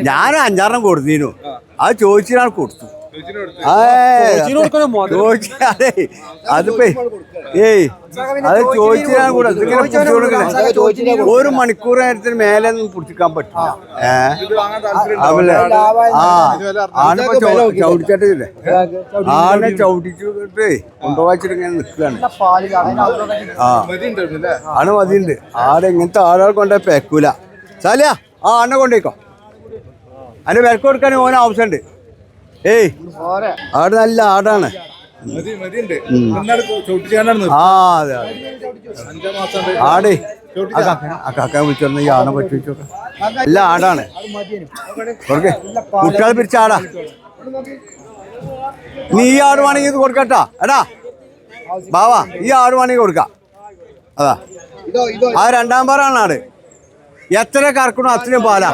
ഞാൻ 5 കൊടുത്തിരുന്നു. അത് ചോദിച്ചാൽ കൊടുത്തു. അതിപ്പോ അത് ചോദിച്ചാൽ കൂടെ 1 മണിക്കൂർ നേരത്തിന് മേലെ ഒന്നും പിടിച്ചിക്കാൻ പറ്റില്ല. ചവിട്ടിച്ചിട്ടില്ലേ, ആനെ ചവിട്ടിച്ചിട്ടേ കൊണ്ടുപോയിച്ചിട്ട് ഇങ്ങനെ നിൽക്കുകയാണ്. ആണ് മതിയുണ്ട്. ആടെ ഇങ്ങനത്തെ ആളുകൾ കൊണ്ടേ പെക്കൂല. സാലിയാ ആനെ കൊണ്ടേക്കോ, അതിന് വിലക്ക് കൊടുക്കാൻ ഓന് ആവശ്യമുണ്ട്. ആട് നല്ല ആടാണ്. അതെ ആടേ കാക്ക വിളിച്ചോന്ന് ഈ ആണെ പറ്റി വെച്ചോക്കാം. നല്ല ആടാണ്. കുട്ടികളെ പിരിച്ച ആടാ. നീ ഈ ആട് വേണമെങ്കിൽ ഇത് കൊടുക്കട്ടാ. എടാ ബാവാ, ഈ ആട് വേണമെങ്കിൽ കൊടുക്കാം. അതാ ആ 2ാം പാറാണ് ആട്. എത്ര കറക്കണോ അത്രയും പാലാ.